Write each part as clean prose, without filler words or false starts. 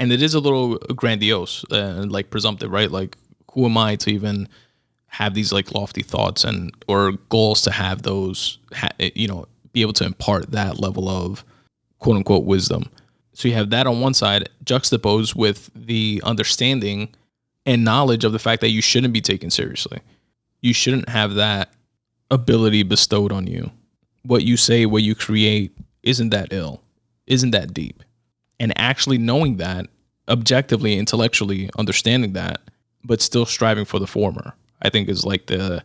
And it is a little grandiose and like presumptive, right? Like, who am I to even have these like lofty thoughts or goals to have those, be able to impart that level of quote unquote wisdom. So you have that on one side juxtaposed with the understanding and knowledge of the fact that you shouldn't be taken seriously. You shouldn't have that ability bestowed on you. What you say, what you create isn't that ill, isn't that deep. And actually knowing that, objectively, intellectually understanding that, but still striving for the former, I think is like the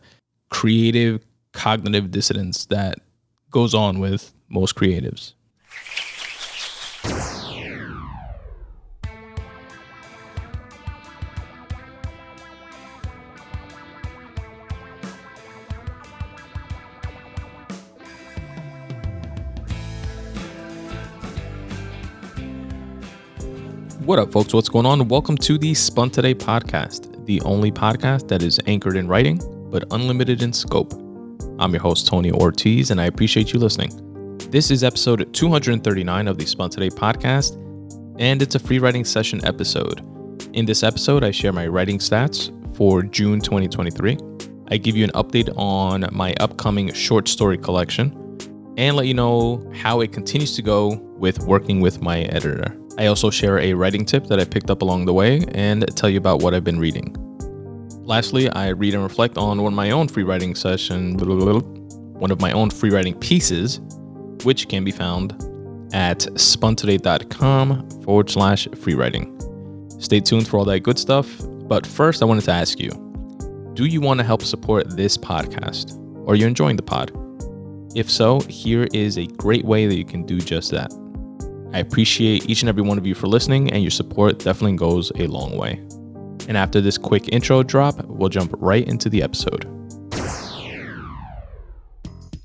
creative cognitive dissonance that goes on with most creatives. What up, folks? What's going on? Welcome to the Spun Today Podcast, the only podcast that is anchored in writing, but unlimited in scope. I'm your host, Tony Ortiz, and I appreciate you listening. This is episode 239 of the Spun Today Podcast, and it's a free writing session episode. In this episode, I share my writing stats for June 2023. I give you an update on my upcoming short story collection, and let you know how it continues to go with working with my editor. I also share a writing tip that I picked up along the way and tell you about what I've been reading. Lastly, I read and reflect on one of my own free writing pieces, which can be found at spuntoday.com/free writing. Stay tuned for all that good stuff. But first, I wanted to ask you, do you want to help support this podcast? Are you enjoying the pod? If so, here is a great way that you can do just that. I appreciate each and every one of you for listening, and your support definitely goes a long way. And after this quick intro drop, we'll jump right into the episode.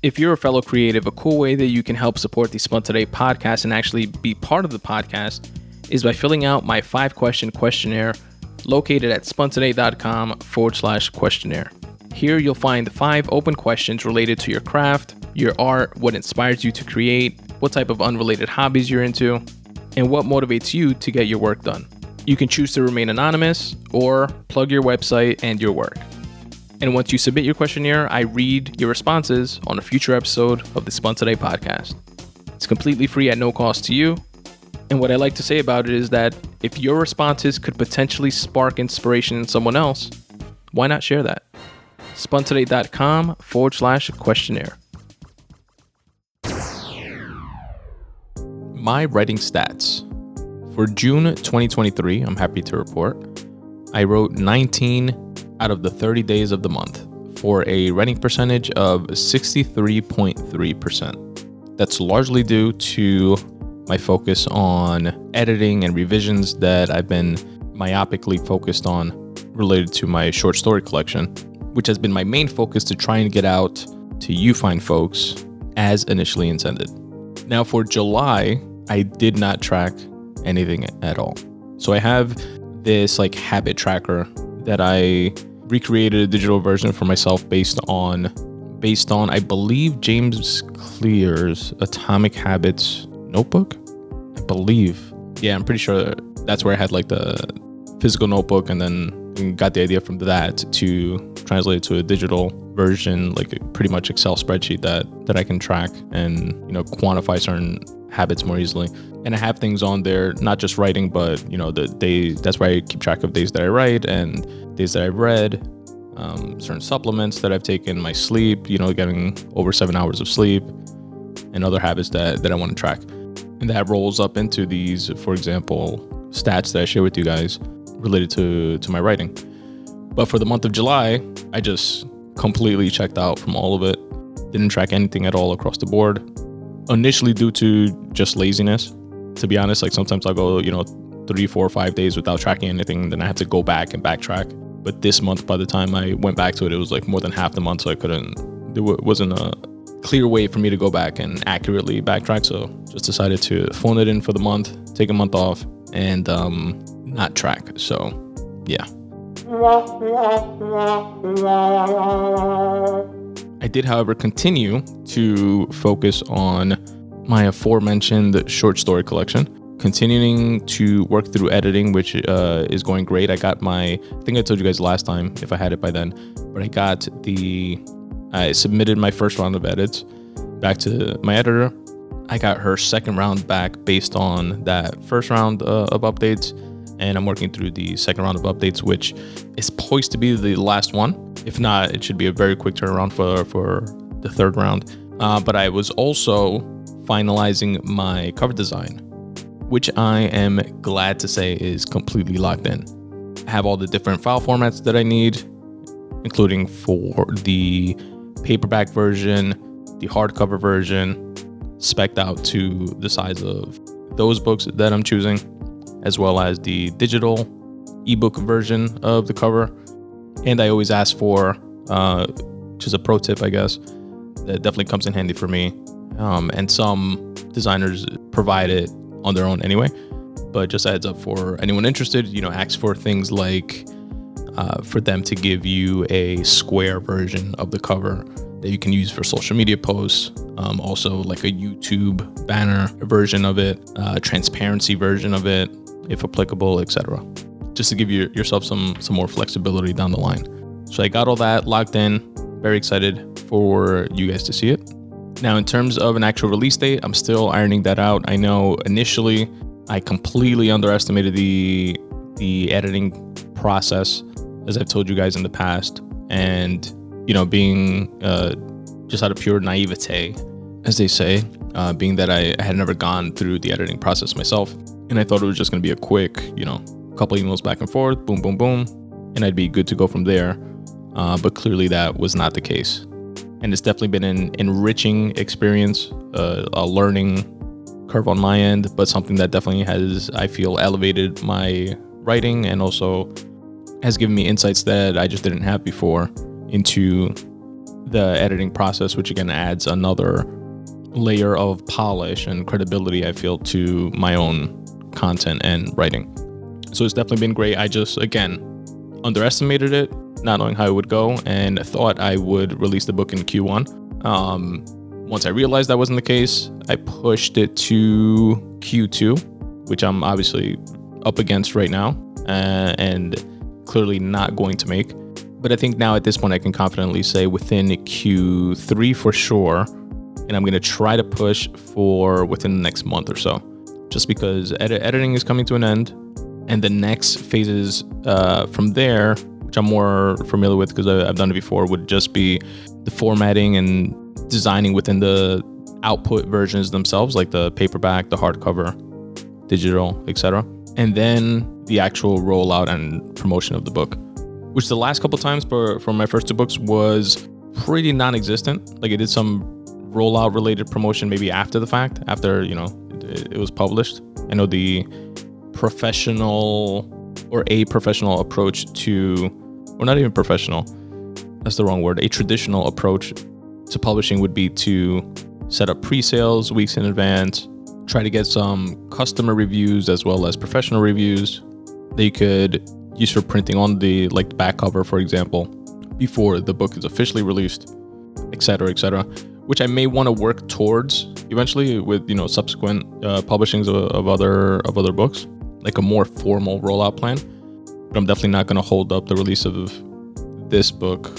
If you're a fellow creative, a cool way that you can help support the Spun Today podcast and actually be part of the podcast is by filling out my 5-question questionnaire located at spuntoday.com/questionnaire. Here you'll find 5 open questions related to your craft, your art, what inspires you to create, what type of unrelated hobbies you're into, and what motivates you to get your work done. You can choose to remain anonymous or plug your website and your work. And once you submit your questionnaire, I read your responses on a future episode of the Spun Today podcast. It's completely free at no cost to you. And what I like to say about it is that if your responses could potentially spark inspiration in someone else, why not share that? spuntoday.com/questionnaire. My writing stats. For June 2023, I'm happy to report, I wrote 19 out of the 30 days of the month for a writing percentage of 63.3%. That's largely due to my focus on editing and revisions that I've been myopically focused on related to my short story collection, which has been my main focus to try and get out to you fine folks as initially intended. Now for July, I did not track anything at all. So I have this like habit tracker that I recreated a digital version for myself based on I believe James Clear's Atomic Habits notebook. I believe. Yeah, I'm pretty sure that's where I had like the physical notebook and then got the idea from that to translate it to a digital version, like a pretty much Excel spreadsheet that I can track and, quantify certain habits more easily. And I have things on there, not just writing, but that's where I keep track of days that I write and days that I've read, certain supplements that I've taken, my sleep, getting over 7 hours of sleep, and other habits that I want to track. And that rolls up into these, for example, stats that I share with you guys related to my writing. But for the month of July, I just completely checked out from all of it. Didn't track anything at all across the board. Initially due to just laziness. To be honest, like sometimes I'll go, 3, 4, 5 days without tracking anything. Then I have to go back and backtrack. But this month, by the time I went back to it, it was like more than half the month. So there wasn't a clear way for me to go back and accurately backtrack. So just decided to phone it in for the month, take a month off, and not track. So yeah. I did, however, continue to focus on my aforementioned short story collection, continuing to work through editing, which is going great. I think I told you guys last time if I had it by then, but I submitted my first round of edits back to my editor. I got her second round back based on that first round of updates, and I'm working through the second round of updates, which is poised to be the last one. If not, it should be a very quick turnaround for the third round. But I was also finalizing my cover design, which I am glad to say is completely locked in. I have all the different file formats that I need, including for the paperback version, the hardcover version, spec'd out to the size of those books that I'm choosing, as well as the digital ebook version of the cover. And I always ask for, which is a pro tip, I guess, that definitely comes in handy for me. And some designers provide it on their own anyway, but just a heads up for anyone interested, ask for things like for them to give you a square version of the cover that you can use for social media posts. Also like a YouTube banner version of it, transparency version of it, if applicable, etc. Just to give yourself some more flexibility down the line. So I got all that locked in. Very excited for you guys to see it. Now, in terms of an actual release date, I'm still ironing that out. I know initially I completely underestimated the editing process, as I've told you guys in the past. And, being just out of pure naivete, as they say, being that I had never gone through the editing process myself. And I thought it was just going to be a quick, couple emails back and forth, boom, boom, boom, and I'd be good to go from there. But clearly that was not the case. And it's definitely been an enriching experience, a learning curve on my end, but something that definitely has, I feel, elevated my writing and also has given me insights that I just didn't have before into the editing process, which again adds another layer of polish and credibility, I feel, to my own content and writing. So it's definitely been great. I just, again, underestimated it, not knowing how it would go, and thought I would release the book in Q1. Once I realized that wasn't the case, I pushed it to Q2, which I'm obviously up against right now, and clearly not going to make. But I think now at this point I can confidently say within Q3 for sure, and I'm going to try to push for within the next month or so, just because editing is coming to an end, and the next phases from there, which I'm more familiar with because I've done it before, would just be the formatting and designing within the output versions themselves, like the paperback, the hardcover, digital, etc. And then the actual rollout and promotion of the book, which the last couple times for my first two books was pretty non-existent. Like I did some rollout related promotion maybe after the fact, after, it was published. I know the professional approach to, or not even professional, that's the wrong word, a traditional approach to publishing would be to set up pre-sales weeks in advance, try to get some customer reviews as well as professional reviews that you could use for printing on the back cover, for example, before the book is officially released, etc., which I may want to work towards eventually with, subsequent publishings of other books, like a more formal rollout plan. But I'm definitely not going to hold up the release of this book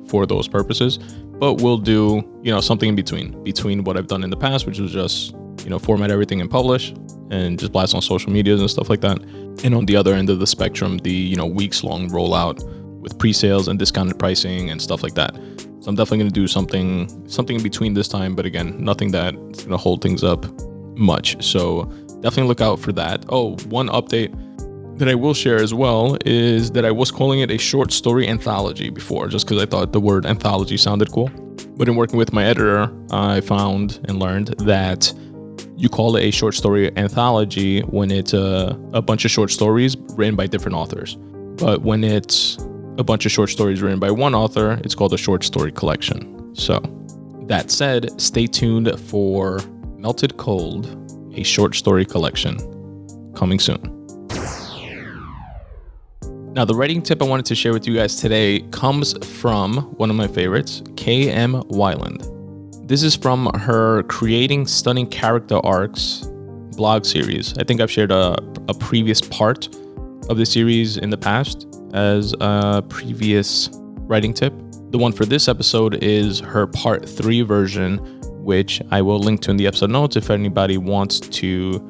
for those purposes. But we'll do, something in between what I've done in the past, which was just, format everything and publish and just blast on social medias and stuff like that. And on the other end of the spectrum, the, weeks-long rollout with pre-sales and discounted pricing and stuff like that. So I'm definitely going to do something in between this time, but again, nothing that's going to hold things up much. So definitely look out for that. Oh, one update that I will share as well is that I was calling it a short story anthology before, just because I thought the word anthology sounded cool. But in working with my editor, I found and learned that you call it a short story anthology when it's a bunch of short stories written by different authors. But when it's a bunch of short stories written by one author, it's called a short story collection. So that said, stay tuned for Melted Cold, a short story collection coming soon. Now, the writing tip I wanted to share with you guys today comes from one of my favorites, K.M. Weiland. This is from her Creating Stunning Character Arcs blog series. I think I've shared a previous part of the series in the past as a previous writing tip. The one for this episode is her part 3 version, which I will link to in the episode notes if anybody wants to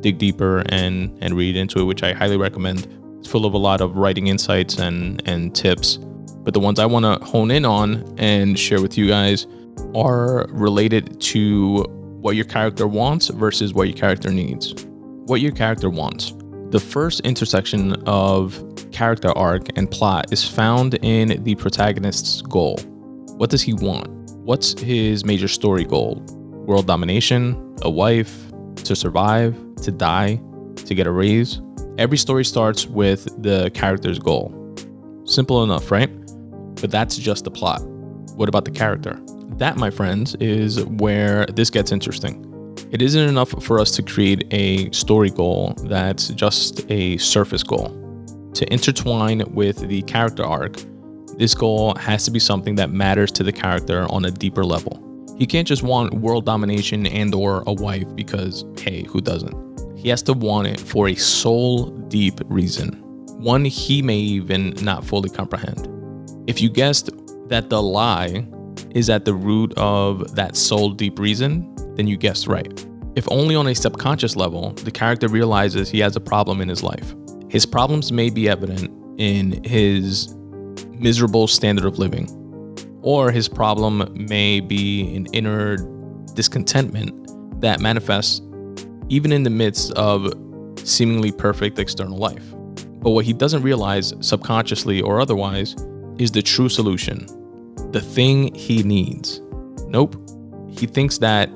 dig deeper and read into it, which I highly recommend. It's full of a lot of writing insights and tips. But the ones I want to hone in on and share with you guys are related to what your character wants versus what your character needs. What your character wants. The first intersection of character arc and plot is found in the protagonist's goal. What does he want? What's his major story goal? World domination, a wife, to survive, to die, to get a raise? Every story starts with the character's goal. Simple enough, right? But that's just the plot. What about the character? That, my friends, is where this gets interesting. It isn't enough for us to create a story goal that's just a surface goal. To intertwine with the character arc, this goal has to be something that matters to the character on a deeper level. He can't just want world domination and or a wife because, hey, who doesn't? He has to want it for a soul deep reason, one he may even not fully comprehend. If you guessed that the lie is at the root of that soul deep reason, then you guessed right. If only on a subconscious level, the character realizes he has a problem in his life. His problems may be evident in his miserable standard of living, or his problem may be an inner discontentment that manifests even in the midst of seemingly perfect external life. But what he doesn't realize, subconsciously or otherwise, is the true solution, the thing he needs. Nope. He thinks that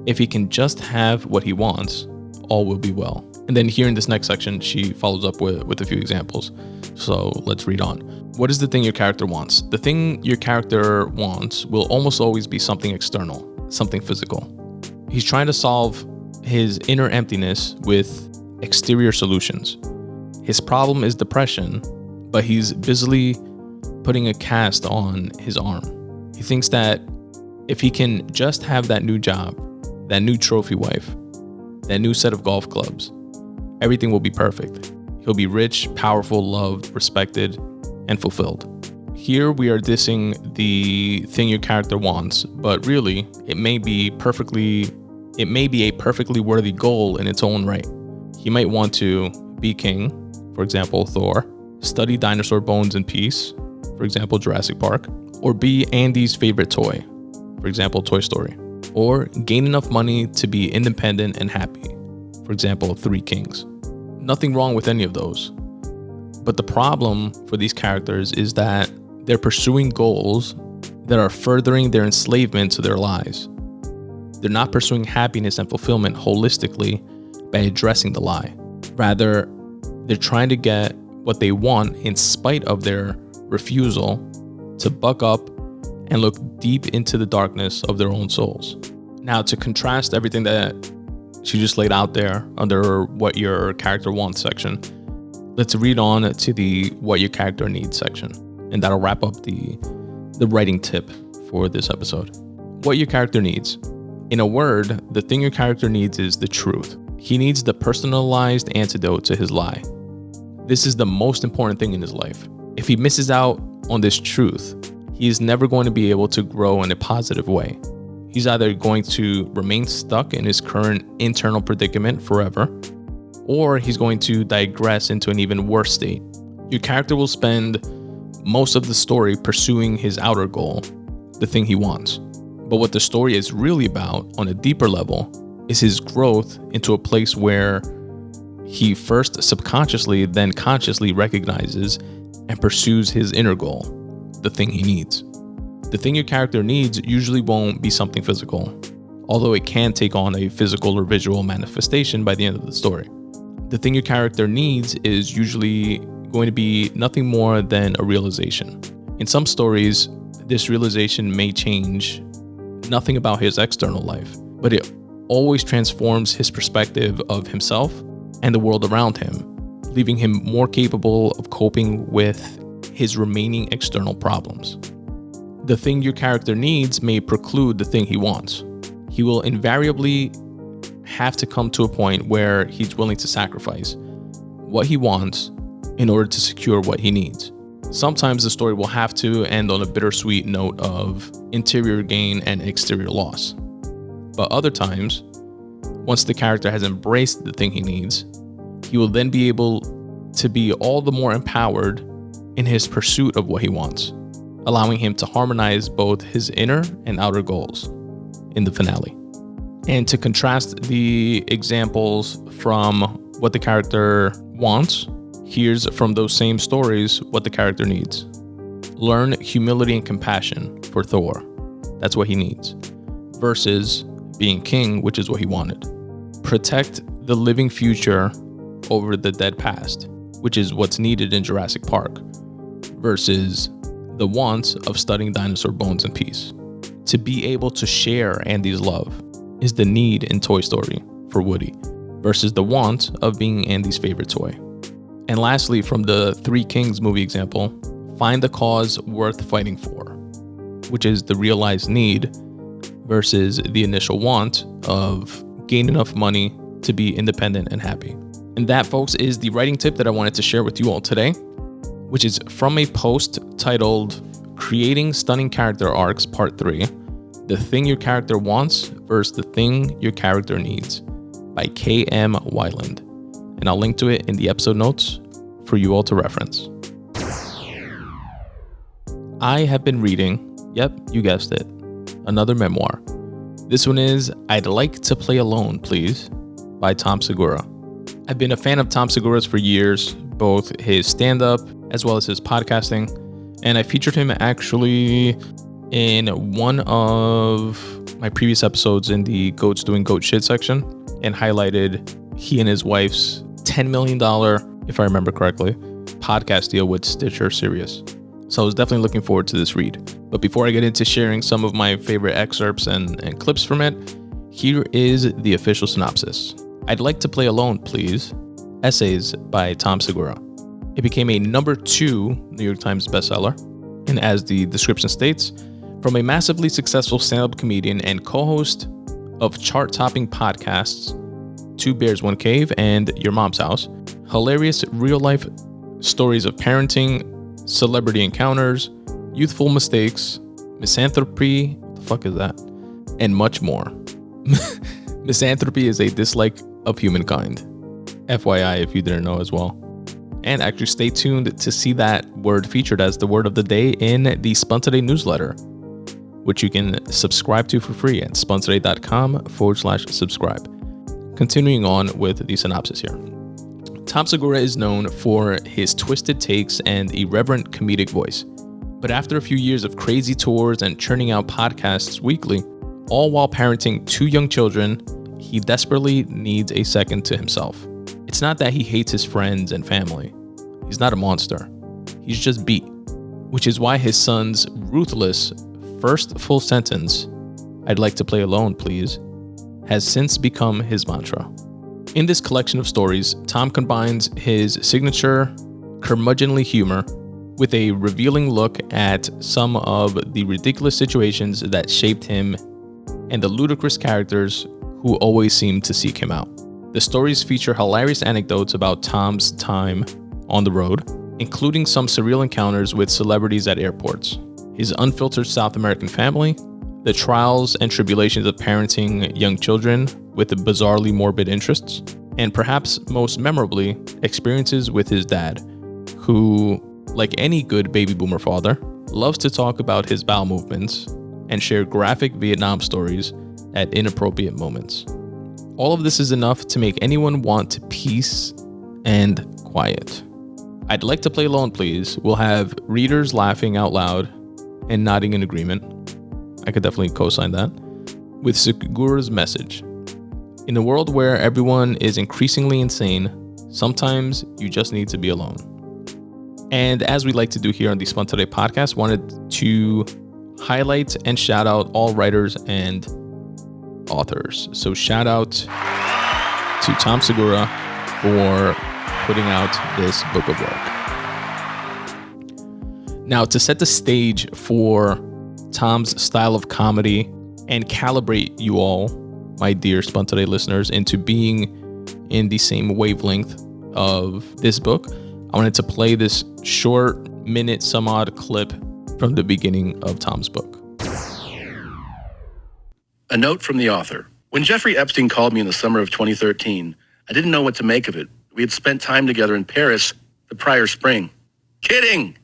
if he can just have what he wants, all will be well. And then here in this next section, she follows up with a few examples. So let's read on. What is the thing your character wants? The thing your character wants will almost always be something external, something physical. He's trying to solve his inner emptiness with exterior solutions. His problem is depression, but he's busily putting a cast on his arm. He thinks that if he can just have that new job, that new trophy wife, that new set of golf clubs, everything will be perfect. He'll be rich, powerful, loved, respected, and fulfilled. Here we are dissing the thing your character wants, but really it may be a perfectly worthy goal in its own right. He might want to be king, for example, Thor, study dinosaur bones in peace, for example, Jurassic Park, or be Andy's favorite toy, for example, Toy Story, or gain enough money to be independent and happy, for example, Three Kings. Nothing wrong with any of those. But the problem for these characters is that they're pursuing goals that are furthering their enslavement to their lies. They're not pursuing happiness and fulfillment holistically by addressing the lie. Rather, they're trying to get what they want in spite of their refusal to buck up and look deep into the darkness of their own souls. Now, to contrast everything that she just laid out there under what your character wants section, let's read on to the what your character needs section. And that'll wrap up the writing tip for this episode. What your character needs. In a word, the thing your character needs is the truth. He needs the personalized antidote to his lie. This is the most important thing in his life. If he misses out on this truth, he is never going to be able to grow in a positive way. He's either going to remain stuck in his current internal predicament forever, or he's going to digress into an even worse state. Your character will spend most of the story pursuing his outer goal, the thing he wants. But what the story is really about on a deeper level is his growth into a place where he first subconsciously, then consciously recognizes and pursues his inner goal, the thing he needs. The thing your character needs usually won't be something physical, although it can take on a physical or visual manifestation by the end of the story. The thing your character needs is usually going to be nothing more than a realization. In some stories, this realization may change nothing about his external life, but it always transforms his perspective of himself and the world around him, leaving him more capable of coping with his remaining external problems. The thing your character needs may preclude the thing he wants. He will invariably have to come to a point where he's willing to sacrifice what he wants in order to secure what he needs. Sometimes the story will have to end on a bittersweet note of interior gain and exterior loss. But other times, once the character has embraced the thing he needs, he will then be able to be all the more empowered in his pursuit of what he wants, allowing him to harmonize both his inner and outer goals in the finale. And to contrast the examples from what the character wants, here's from those same stories what the character needs. Learn humility and compassion for Thor. That's what he needs. Versus being king, which is what he wanted. Protect the living future over the dead past, which is what's needed in Jurassic Park. Versus the wants of studying dinosaur bones in peace. To be able to share Andy's love is the need in Toy Story for Woody. Versus the want of being Andy's favorite toy. And lastly, from the Three Kings movie example, find the cause worth fighting for, which is the realized need versus the initial want of gain enough money to be independent and happy. And that, folks, is the writing tip that I wanted to share with you all today, which is from a post titled Creating Stunning Character Arcs Part 3, The Thing Your Character Wants versus the Thing Your Character Needs by K.M. Weiland. And I'll link to it in the episode notes for you all to reference. I have been reading, yep, you guessed it, another memoir. This one is I'd Like to Play Alone, Please, by Tom Segura. I've been a fan of Tom Segura's for years, both his stand-up as well as his podcasting, and I featured him actually in one of my previous episodes in the Goats Doing Goat Shit section and highlighted he and his wife's $10 million, if I remember correctly, podcast deal with Stitcher Sirius. So I was definitely looking forward to this read. But before I get into sharing some of my favorite excerpts and clips from it, here is the official synopsis. I'd Like to Play Alone, Please, Essays by Tom Segura. It became a number 2 New York Times bestseller, and as the description states, from a massively successful stand-up comedian and co-host of chart-topping podcasts, Two Bears, One Cave, and Your Mom's House, hilarious real-life stories of parenting, celebrity encounters, youthful mistakes, misanthropy, what the fuck is that? And much more. Misanthropy is a dislike of humankind. FYI, if you didn't know as well. And actually stay tuned to see that word featured as the word of the day in the Spun Today newsletter, which you can subscribe to for free at spuntoday.com/subscribe. Continuing on with the synopsis here. Tom Segura is known for his twisted takes and irreverent comedic voice. But after a few years of crazy tours and churning out podcasts weekly, all while parenting 2 young children, he desperately needs a second to himself. It's not that he hates his friends and family. He's not a monster. He's just beat, which is why his son's ruthless first full sentence, "I'd like to play alone, please," has since become his mantra. In this collection of stories, Tom combines his signature curmudgeonly humor with a revealing look at some of the ridiculous situations that shaped him and the ludicrous characters who always seem to seek him out. The stories feature hilarious anecdotes about Tom's time on the road, including some surreal encounters with celebrities at airports, his unfiltered South American family, the trials and tribulations of parenting young children with bizarrely morbid interests, and perhaps most memorably, experiences with his dad, who, like any good baby boomer father, loves to talk about his bowel movements and share graphic Vietnam stories at inappropriate moments. All of this is enough to make anyone want peace and quiet. I'd Like to Play Alone, Please will have readers laughing out loud and nodding in agreement. I could definitely co-sign that. With Segura's message. In a world where everyone is increasingly insane, sometimes you just need to be alone. And as we like to do here on the Spun Today podcast, wanted to highlight and shout out all writers and authors. So shout out to Tom Segura for putting out this book of work. Now, to set the stage for Tom's style of comedy and calibrate you all my dear Spun Today listeners into being in the same wavelength of this book, I wanted to play this short minute some odd clip from the beginning of Tom's book. A note from the author. When Jeffrey Epstein called me in the summer of 2013, I didn't know what to make of it. We had spent time together in Paris the prior spring. Kidding!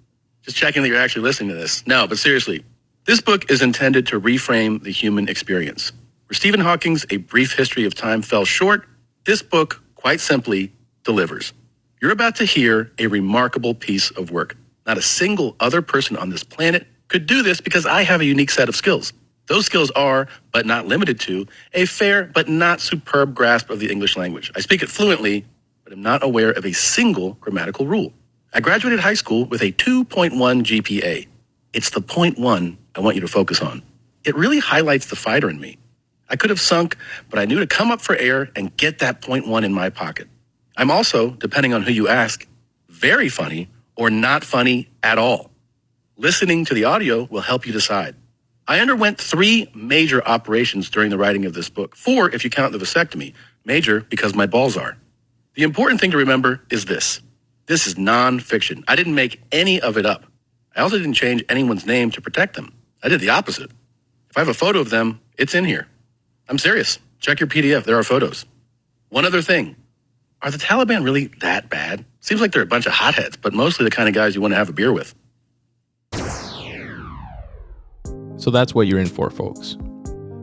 Just checking that you're actually listening to this. No, but seriously, this book is intended to reframe the human experience. Where Stephen Hawking's A Brief History of Time fell short, this book, quite simply, delivers. You're about to hear a remarkable piece of work. Not a single other person on this planet could do this because I have a unique set of skills. Those skills are, but not limited to, a fair but not superb grasp of the English language. I speak it fluently, but am not aware of a single grammatical rule. I graduated high school with a 2.1 GPA. It's the 0.1 I want you to focus on. It really highlights the fighter in me. I could have sunk, but I knew to come up for air and get that 0.1 in my pocket. I'm also, depending on who you ask, very funny or not funny at all. Listening to the audio will help you decide. I underwent 3 major operations during the writing of this book. 4 if you count the vasectomy. Major because my balls are. The important thing to remember is this. This is non-fiction. I didn't make any of it up. I also didn't change anyone's name to protect them. I did the opposite. If I have a photo of them, it's in here. I'm serious. Check your PDF. There are photos. One other thing. Are the Taliban really that bad? Seems like they're a bunch of hotheads, but mostly the kind of guys you want to have a beer with. So that's what you're in for, folks.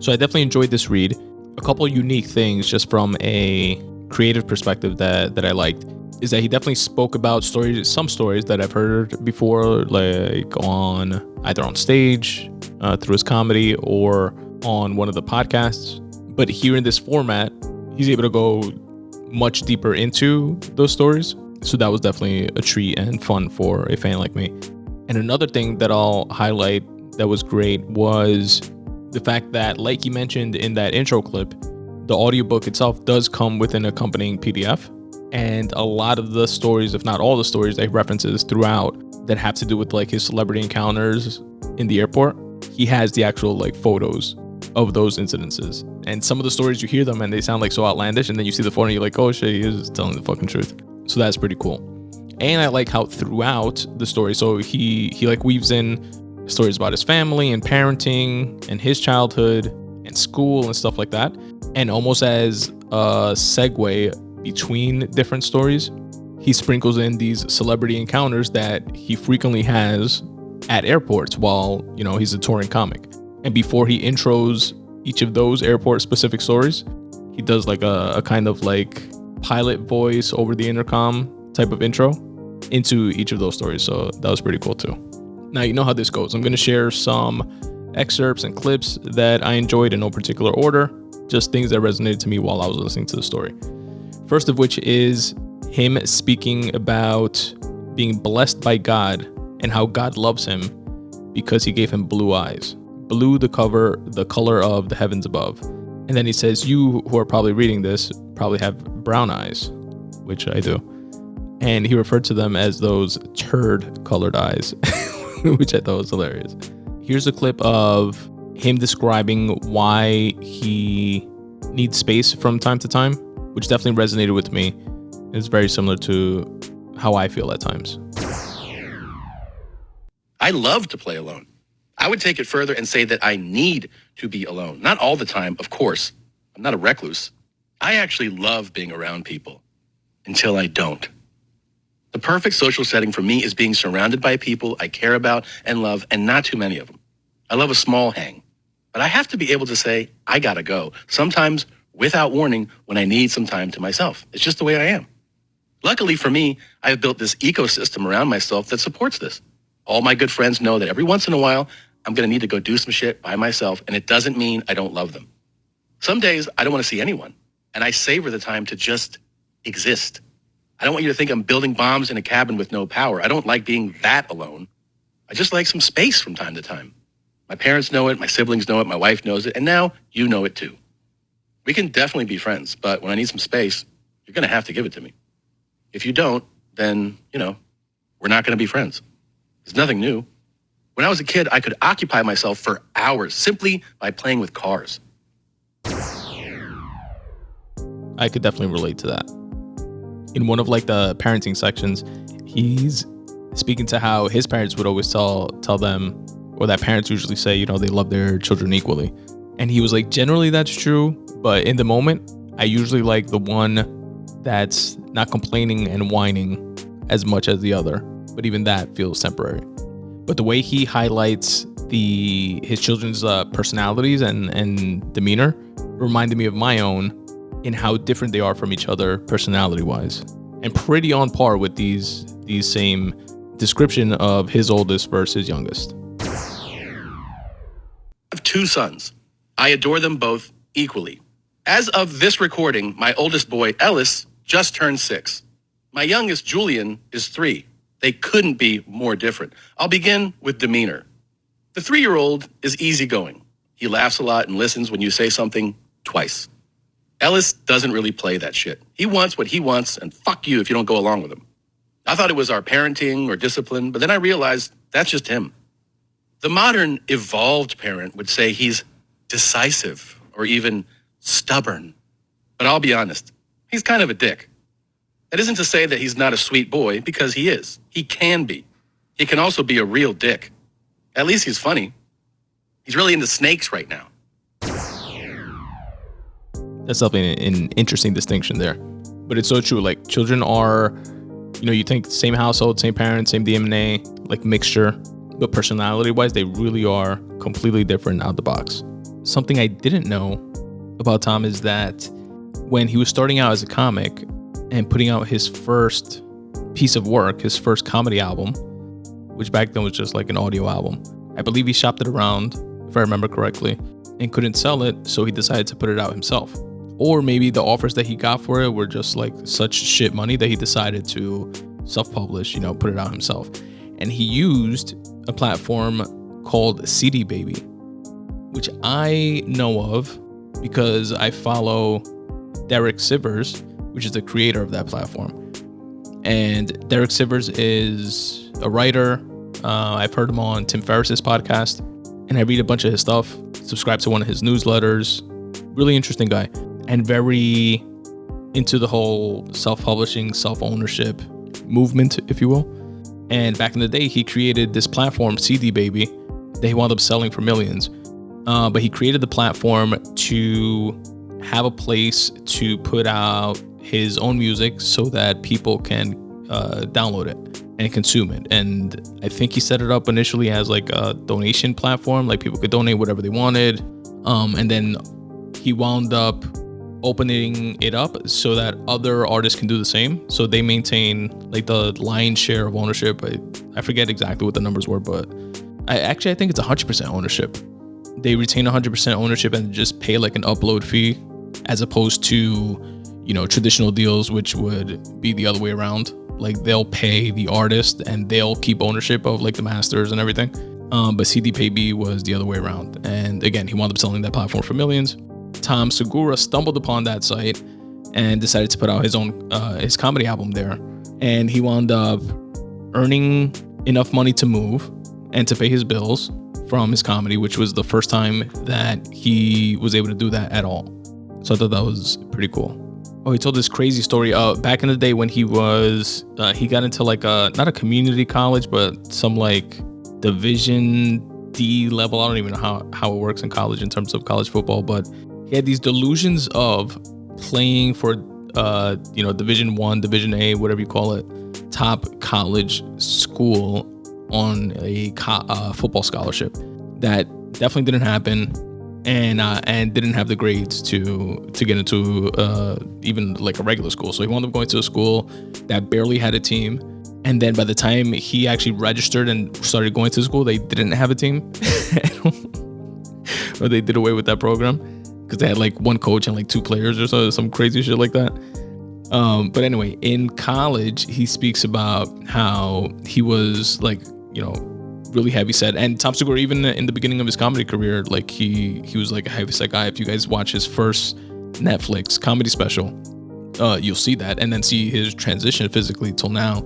So I definitely enjoyed this read. A couple of unique things just from a creative perspective that I liked is that he definitely spoke about some stories that I've heard before, like either on stage, through his comedy, or on one of the podcasts. But here in this format, he's able to go much deeper into those stories. So that was definitely a treat and fun for a fan like me. And another thing that I'll highlight that was great was the fact that, like you mentioned in that intro clip, the audiobook itself does come with an accompanying PDF. And a lot of the stories, if not all the stories that he references throughout that have to do with like his celebrity encounters in the airport, he has the actual like photos of those incidences. And some of the stories, you hear them and they sound like so outlandish, and then you see the photo and you're like, oh shit, he is telling the fucking truth. So that's pretty cool. And I like how throughout the story, so he like weaves in stories about his family and parenting and his childhood and school and stuff like that. And almost as a segue between different stories, he sprinkles in these celebrity encounters that he frequently has at airports while, he's a touring comic. And before he intros each of those airport specific stories, he does like a kind of like pilot voice over the intercom type of intro into each of those stories. So that was pretty cool too. Now, you know how this goes. I'm going to share some excerpts and clips that I enjoyed in no particular order, just things that resonated to me while I was listening to the story. First of which is him speaking about being blessed by God and how God loves him because he gave him blue eyes. Blue, the color of the heavens above. And then he says, you who are probably reading this probably have brown eyes, which I do. And he referred to them as those turd colored eyes, which I thought was hilarious. Here's a clip of him describing why he needs space from time to time, which definitely resonated with me. It's very similar to how I feel at times. I love to play alone. I would take it further and say that I need to be alone. Not all the time, of course. I'm not a recluse. I actually love being around people until I don't. The perfect social setting for me is being surrounded by people I care about and love, and not too many of them. I love a small hang, but I have to be able to say, I gotta go, sometimes without warning when I need some time to myself. It's just the way I am. Luckily for me, I have built this ecosystem around myself that supports this. All my good friends know that every once in a while, I'm gonna need to go do some shit by myself, and it doesn't mean I don't love them. Some days, I don't wanna see anyone, and I savor the time to just exist. I don't want you to think I'm building bombs in a cabin with no power. I don't like being that alone. I just like some space from time to time. My parents know it, my siblings know it, my wife knows it, and now you know it too. We can definitely be friends, but when I need some space, you're gonna have to give it to me. If you don't, then, we're not gonna be friends. It's nothing new. When I was a kid, I could occupy myself for hours simply by playing with cars. I could definitely relate to that. In one of like the parenting sections, he's speaking to how his parents would always tell them, or that parents usually say, you know, they love their children equally. And he was like, generally that's true, but in the moment, I usually like the one that's not complaining and whining as much as the other. But even that feels temporary. But the way he highlights his children's personalities and demeanor reminded me of my own in how different they are from each other personality-wise, and pretty on par with these same description of his oldest versus his youngest. I have 2 sons. I adore them both equally. As of this recording, my oldest boy, Ellis, just turned 6. My youngest, Julian, is 3. They couldn't be more different. I'll begin with demeanor. The 3-year-old is easygoing. He laughs a lot and listens when you say something twice. Ellis doesn't really play that shit. He wants what he wants, and fuck you if you don't go along with him. I thought it was our parenting or discipline, but then I realized that's just him. The modern evolved parent would say he's decisive or even stubborn. But I'll be honest, he's kind of a dick. That isn't to say that he's not a sweet boy, because he is. He can be. He can also be a real dick. At least he's funny. He's really into snakes right now. That's definitely an interesting distinction there. But it's so true. Like, children are, you know, you think same household, same parents, same DNA, like mixture. But personality-wise, they really are completely different out the box. Something I didn't know about Tom is that when he was starting out as a comic and putting out his first piece of work, his first comedy album, which back then was just like an audio album, I believe he shopped it around, if I remember correctly, and couldn't sell it, so he decided to put it out himself. Or maybe the offers that he got for it were just like such shit money that he decided to self-publish, you know, put it out himself. And he used a platform called CD Baby, which I know of because I follow Derek Sivers, which is the creator of that platform. And Derek Sivers is a writer. I've heard him on Tim Ferriss's podcast, and I read a bunch of his stuff, subscribe to one of his newsletters. Really interesting guy, and very into the whole self-publishing, self-ownership movement, if you will. And back in the day, he created this platform, CD Baby, that he wound up selling for millions. But he created the platform to have a place to put out his own music so that people can download it and consume it. And I think he set it up initially as like a donation platform, like people could donate whatever they wanted. And then he wound up opening it up so that other artists can do the same. So they maintain like the lion's share of ownership. I forget exactly what the numbers were, but I think it's 100% ownership. They retain 100% ownership and just pay like an upload fee, as opposed to, you know, traditional deals, which would be the other way around. Like they'll pay the artist and they'll keep ownership of like the masters and everything. But CD Baby was the other way around. And again, he wound up selling that platform for millions. Tom Segura stumbled upon that site and decided to put out his own his comedy album there. And he wound up earning enough money to move and to pay his bills from his comedy, which was the first time that he was able to do that at all. So I thought that was pretty cool. Oh, he told this crazy story. Back in the day when he got into like not a community college, but some like Division D level. I don't even know how it works in college in terms of college football, but he had these delusions of playing for, Division I, Division A, whatever you call it, top college school on a football scholarship. That definitely didn't happen. And didn't have the grades to get into even like a regular school. So he wound up going to a school that barely had a team. And then by the time he actually registered and started going to school, they didn't have a team. Or they did away with that program because they had like one coach and like 2 players or so, some crazy shit like that. But anyway, in college, he speaks about how he was like, really heavy set. And Tom Segura, even in the beginning of his comedy career, like he was like a heavy set guy. If you guys watch his first Netflix comedy special, you'll see that, and then see his transition physically till now,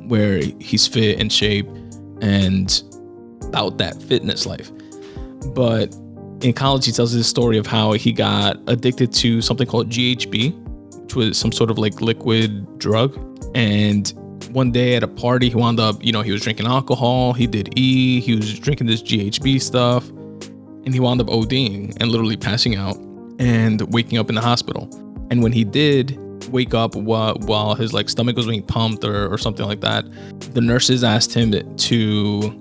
where he's fit and shape and about that fitness life. But in college, he tells this story of how he got addicted to something called GHB, which was some sort of like liquid drug. And one day at a party, he wound up, he was drinking alcohol. He did E. He was drinking this GHB stuff. And he wound up ODing and literally passing out and waking up in the hospital. And when he did wake up while his like stomach was being pumped or something like that, the nurses asked him to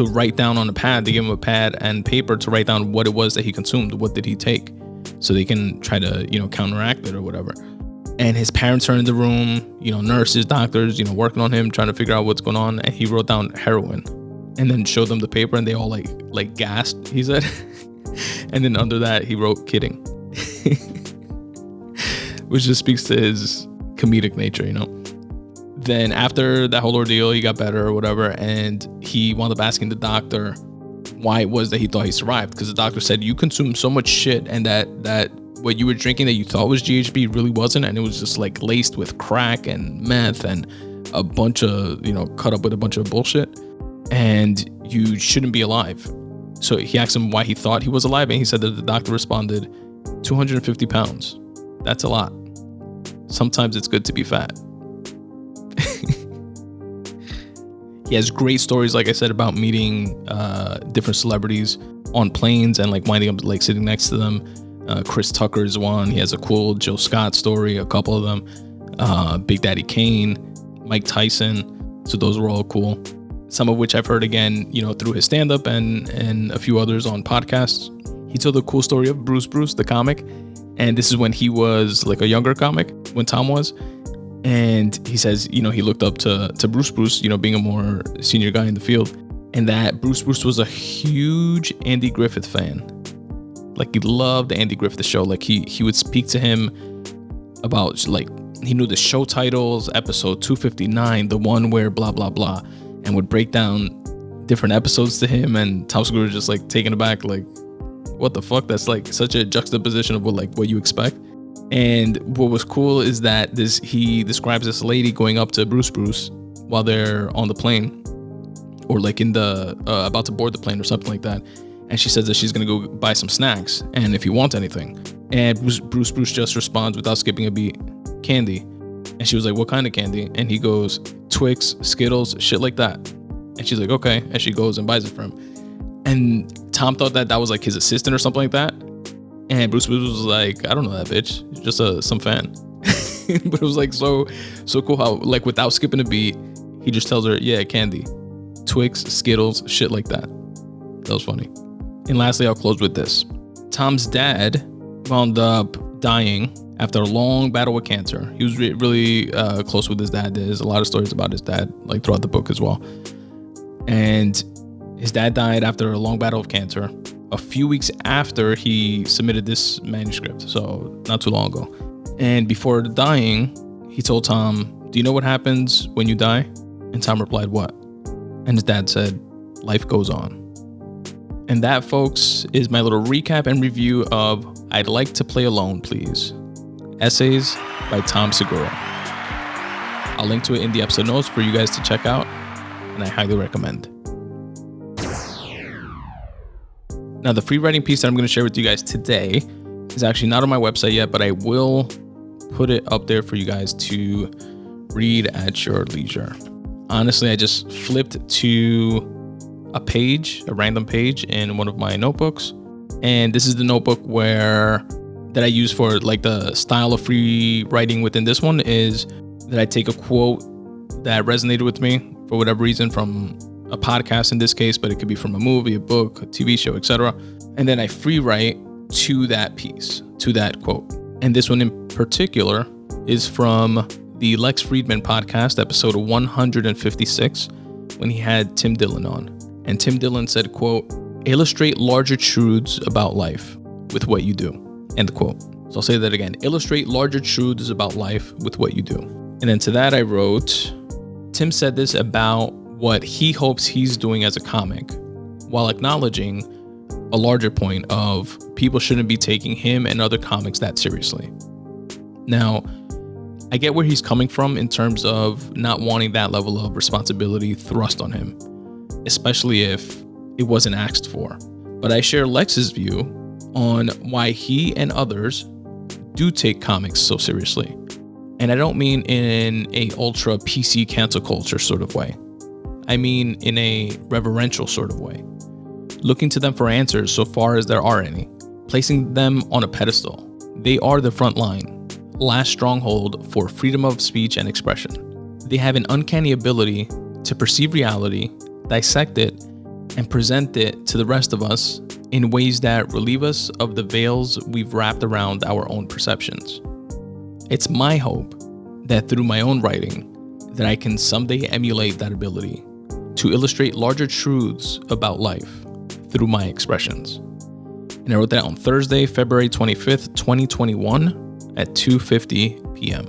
write down on a pad. They gave him a pad and paper to write down what it was that he consumed. What did he take? So they can try to, counteract it or whatever. And his parents are in the room, nurses, doctors, working on him, trying to figure out what's going on. And he wrote down heroin and then showed them the paper and they all like gasped, he said. And then under that, he wrote kidding, which just speaks to his comedic nature, Then after that whole ordeal, he got better or whatever. And he wound up asking the doctor why it was that he thought he survived. Because the doctor said, you consumed so much shit and that what you were drinking that you thought was GHB really wasn't. And it was just like laced with crack and meth and a bunch of, cut up with a bunch of bullshit. And you shouldn't be alive. So he asked him why he thought he was alive. And he said that the doctor responded, 250 pounds. That's a lot. Sometimes it's good to be fat. He has great stories, like I said, about meeting different celebrities on planes and like winding up like sitting next to them. Chris Tucker is one. He has a cool Jill Scott story, a couple of them. Big Daddy Kane, Mike Tyson. So those were all cool. Some of which I've heard again, through his stand-up and a few others on podcasts. He told a cool story of Bruce, the comic. And this is when he was like a younger comic, when Tom was. And he says, he looked up to Bruce, being a more senior guy in the field. And that Bruce was a huge Andy Griffith fan. Like he loved the Andy Griffith show. Like he would speak to him about like, he knew the show titles, episode 259, the one where blah, blah, blah. And would break down different episodes to him. And Tom Segura was just like taken aback, like, what the fuck? That's like such a juxtaposition of what you expect. And what was cool is that he describes this lady going up to Bruce while they're on the plane or like in the about to board the plane or something like that. And she says that she's going to go buy some snacks and if you want anything. And Bruce just responds without skipping a beat, candy. And she was like, what kind of candy? And he goes, Twix, Skittles, shit like that. And she's like, okay. And she goes and buys it for him. And Tom thought that was like his assistant or something like that. And Bruce was like, I don't know that bitch. Just some fan. But it was like so cool how like without skipping a beat, he just tells her, yeah, candy, Twix, Skittles, shit like that. That was funny. And lastly, I'll close with this. Tom's dad wound up dying after a long battle with cancer. He was really close with his dad. There's a lot of stories about his dad, like throughout the book as well. And his dad died after a long battle of cancer a few weeks after he submitted this manuscript. So not too long ago. And before dying, he told Tom, do you know what happens when you die? And Tom replied, what? And his dad said, life goes on. And that, folks, is my little recap and review of I'd Like to Play Alone, Please. Essays by Tom Segura. I'll link to it in the episode notes for you guys to check out, and I highly recommend. Now, the free writing piece that I'm going to share with you guys today is actually not on my website yet, but I will put it up there for you guys to read at your leisure. Honestly, I just flipped to a random page in one of my notebooks. And this is the notebook that I use for like the style of free writing within this one is that I take a quote that resonated with me for whatever reason from a podcast in this case, but it could be from a movie, a book, a TV show, etc. And then I free write to that piece, to that quote. And this one in particular is from the Lex Friedman podcast, episode 156, when he had Tim Dillon on. And Tim Dillon said, quote, illustrate larger truths about life with what you do, end quote. So I'll say that again, illustrate larger truths about life with what you do. And then to that I wrote, Tim said this about what he hopes he's doing as a comic, while acknowledging a larger point of people shouldn't be taking him and other comics that seriously. Now, I get where he's coming from in terms of not wanting that level of responsibility thrust on him, especially if it wasn't asked for. But I share Lex's view on why he and others do take comics so seriously. And I don't mean in a ultra PC cancel culture sort of way. I mean in a reverential sort of way. Looking to them for answers so far as there are any. Placing them on a pedestal. They are the front line, last stronghold for freedom of speech and expression. They have an uncanny ability to perceive reality, dissect it, and present it to the rest of us in ways that relieve us of the veils we've wrapped around our own perceptions. It's my hope that through my own writing, that I can someday emulate that ability to illustrate larger truths about life through my expressions. And I wrote that on Thursday, February 25th, 2021 at 2:50 p.m.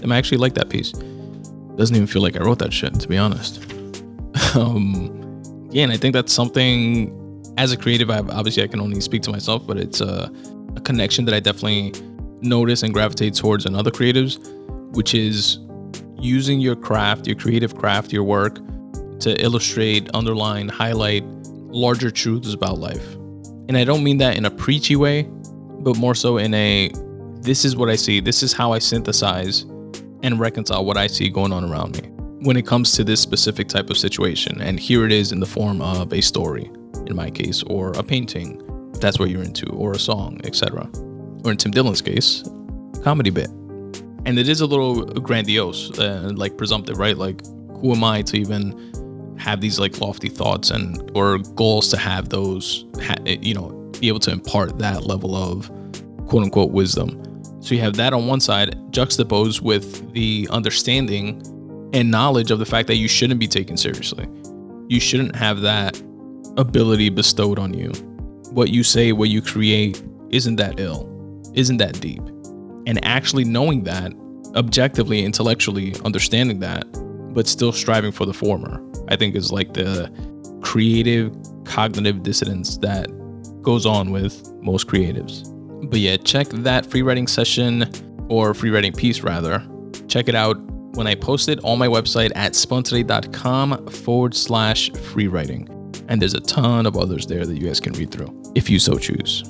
I actually like that piece. Doesn't even feel like I wrote that shit, to be honest. Yeah, and I think that's something, as a creative, obviously I can only speak to myself, but it's a connection that I definitely notice and gravitate towards in other creatives, which is using your craft, your creative craft, your work to illustrate, underline, highlight larger truths about life. And I don't mean that in a preachy way, but more so in a, this is what I see, this is how I synthesize and reconcile what I see going on around me when it comes to this specific type of situation. And here it is in the form of a story, in my case, or a painting, if that's what you're into, or a song, etc. Or in Tim Dillon's case, a comedy bit. And it is a little grandiose, like presumptive, right? Like, who am I to even have these like lofty thoughts and or goals to have those, be able to impart that level of quote unquote wisdom. So you have that on one side juxtaposed with the understanding and knowledge of the fact that you shouldn't be taken seriously. You shouldn't have that ability bestowed on you. What you say, what you create isn't that ill, isn't that deep. And actually knowing that, objectively, intellectually understanding that, but still striving for the former, I think is like the creative cognitive dissonance that goes on with most creatives. But yeah, check that free writing session, or free writing piece rather. Check it out when I post it on my website at spuntoday.com/free writing. And there's a ton of others there that you guys can read through if you so choose.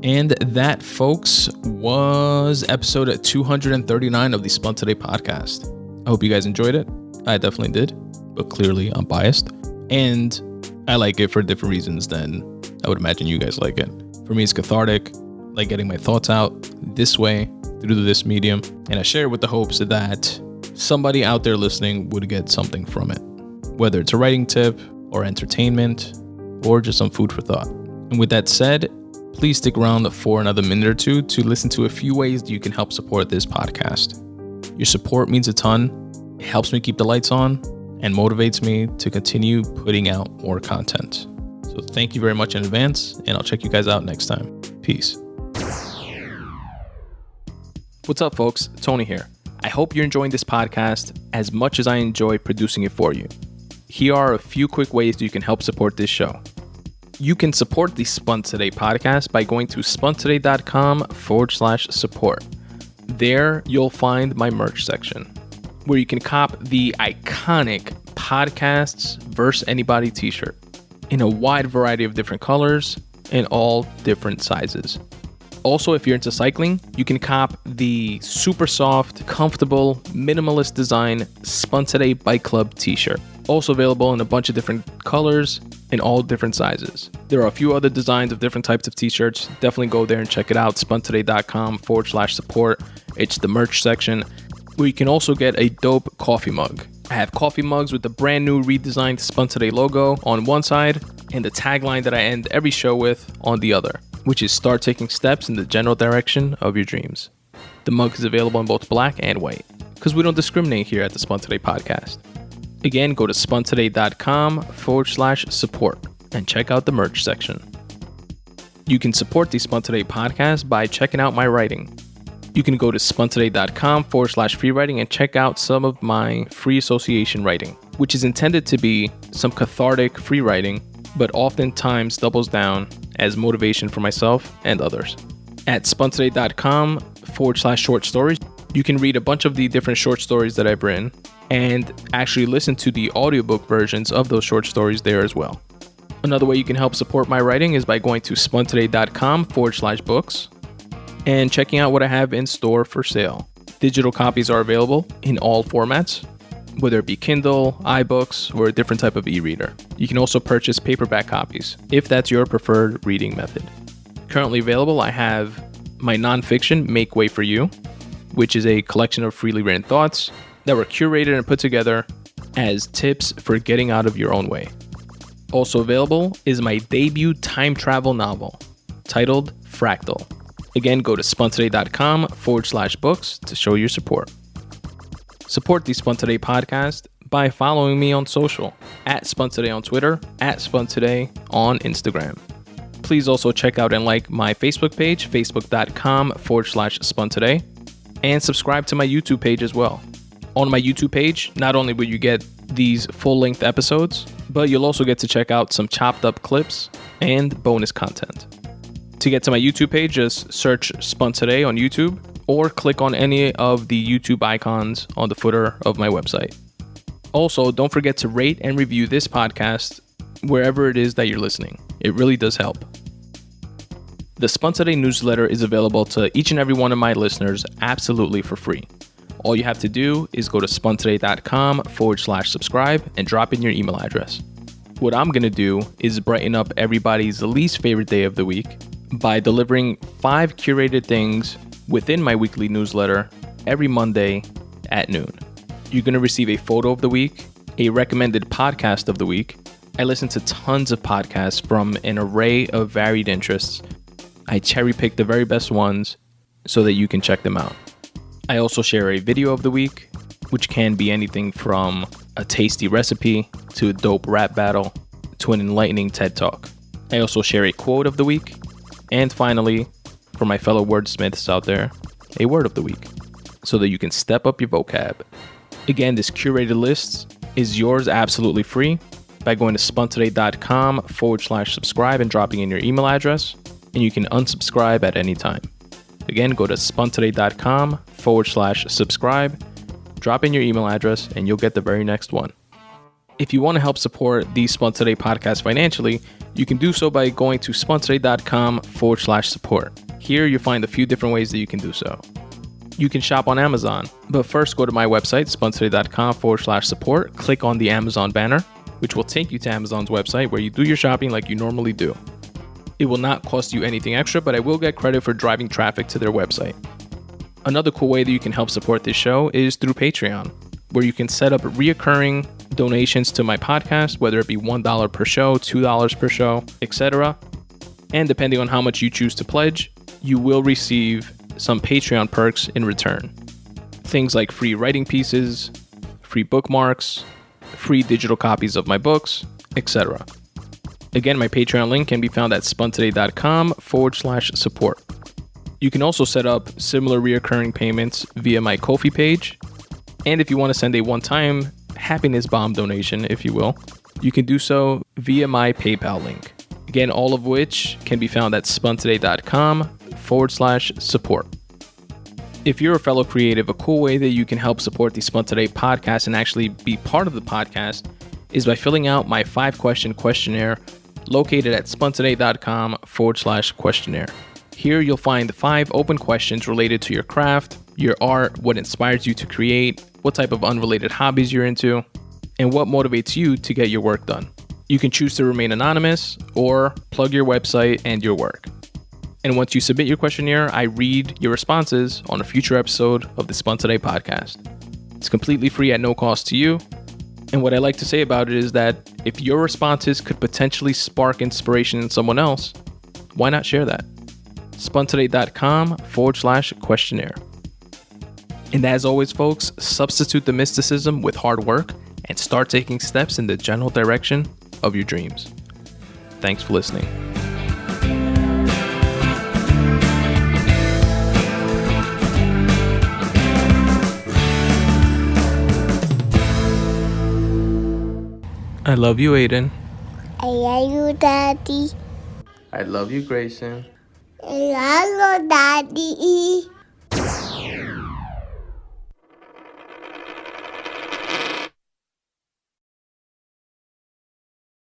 And that, folks, was episode 239 of the Spun Today podcast. I hope you guys enjoyed it. I definitely did, but clearly I'm biased. And I like it for different reasons than I would imagine you guys like it. For me, it's cathartic, like getting my thoughts out this way, through this medium. And I share it with the hopes that somebody out there listening would get something from it, whether it's a writing tip or entertainment or just some food for thought. And with that said, please stick around for another minute or two to listen to a few ways that you can help support this podcast. Your support means a ton. It helps me keep the lights on and motivates me to continue putting out more content. So thank you very much in advance, and I'll check you guys out next time. Peace. What's up, folks? Tony here. I hope you're enjoying this podcast as much as I enjoy producing it for you. Here are a few quick ways you can help support this show. You can support the Spun Today podcast by going to spuntoday.com/support. There, you'll find my merch section, where you can cop the iconic Podcasts vs. Anybody t-shirt in a wide variety of different colors and all different sizes. Also, if you're into cycling, you can cop the super soft, comfortable, minimalist design Spun Today Bike Club t-shirt. Also available in a bunch of different colors in all different sizes. There are a few other designs of different types of t-shirts. Definitely go there and check it out. spuntoday.com/support. It's the merch section, where you can also get a dope coffee mug. I have coffee mugs with the brand new redesigned Spun Today logo on one side and the tagline that I end every show with on the other, which is start taking steps in the general direction of your dreams. The mug is available in both black and white, because we don't discriminate here at the Spun Today podcast. Again, go to spuntoday.com/support and check out the merch section. You can support the Spun Today podcast by checking out my writing. You can go to spuntoday.com/free writing and check out some of my free association writing, which is intended to be some cathartic free writing, but oftentimes doubles down as motivation for myself and others. At spuntoday.com/short stories, you can read a bunch of the different short stories that I've written and actually listen to the audiobook versions of those short stories there as well. Another way you can help support my writing is by going to spuntoday.com/books and checking out what I have in store for sale. Digital copies are available in all formats, whether it be Kindle, iBooks, or a different type of e-reader. You can also purchase paperback copies if that's your preferred reading method. Currently available, I have my nonfiction, Make Way for You, which is a collection of freely written thoughts that were curated and put together as tips for getting out of your own way. Also available is my debut time travel novel titled FRACTAL. Again, go to spuntoday.com/books to show your support. Support the Spun Today podcast by following me on social at Spun Today on Twitter, at Spun Today on Instagram. Please also check out and like my Facebook page, facebook.com/Spun Today, and subscribe to my YouTube page as well. On my YouTube page, not only will you get these full-length episodes, but you'll also get to check out some chopped up clips and bonus content. To get to my YouTube page, just search Spun Today on YouTube or click on any of the YouTube icons on the footer of my website. Also, don't forget to rate and review this podcast wherever it is that you're listening. It really does help. The Spun Today newsletter is available to each and every one of my listeners absolutely for free. All you have to do is go to spuntoday.com/subscribe and drop in your email address. What I'm going to do is brighten up everybody's least favorite day of the week by delivering 5 curated things within my weekly newsletter every Monday at noon. You're going to receive a photo of the week, a recommended podcast of the week. I listen to tons of podcasts from an array of varied interests. I cherry pick the very best ones so that you can check them out. I also share a video of the week, which can be anything from a tasty recipe to a dope rap battle to an enlightening TED Talk. I also share a quote of the week. And finally, for my fellow wordsmiths out there, a word of the week so that you can step up your vocab. Again, this curated list is yours absolutely free by going to spuntoday.com/subscribe and dropping in your email address, and you can unsubscribe at any time. Again, go to spuntoday.com/subscribe, drop in your email address, and you'll get the very next one. If you want to help support the Spun Today podcast financially, you can do so by going to spuntoday.com/support. Here you'll find a few different ways that you can do so. You can shop on Amazon, but first go to my website, spuntoday.com/support, click on the Amazon banner, which will take you to Amazon's website where you do your shopping like you normally do. It will not cost you anything extra, but I will get credit for driving traffic to their website. Another cool way that you can help support this show is through Patreon, where you can set up reoccurring donations to my podcast, whether it be $1 per show, $2 per show, etc. And depending on how much you choose to pledge, you will receive some Patreon perks in return. Things like free writing pieces, free bookmarks, free digital copies of my books, etc. Again, my Patreon link can be found at spuntoday.com/support. You can also set up similar reoccurring payments via my Ko-fi page. And if you want to send a one-time happiness bomb donation, if you will, you can do so via my PayPal link. Again, all of which can be found at spuntoday.com/support. If you're a fellow creative, a cool way that you can help support the Spun Today podcast and actually be part of the podcast is by filling out my 5-question questionnaire located at spuntoday.com/questionnaire. Here you'll find 5 open questions related to your craft, your art, what inspires you to create, what type of unrelated hobbies you're into, and what motivates you to get your work done. You can choose to remain anonymous or plug your website and your work. And once you submit your questionnaire, I read your responses on a future episode of the Spun Today podcast. It's completely free at no cost to you. And what I like to say about it is that if your responses could potentially spark inspiration in someone else, why not share that? spuntoday.com/questionnaire. And as always, folks, substitute the mysticism with hard work and start taking steps in the general direction of your dreams. Thanks for listening. I love you, Aiden. I love you, Daddy. I love you, Grayson. I love you, Daddy.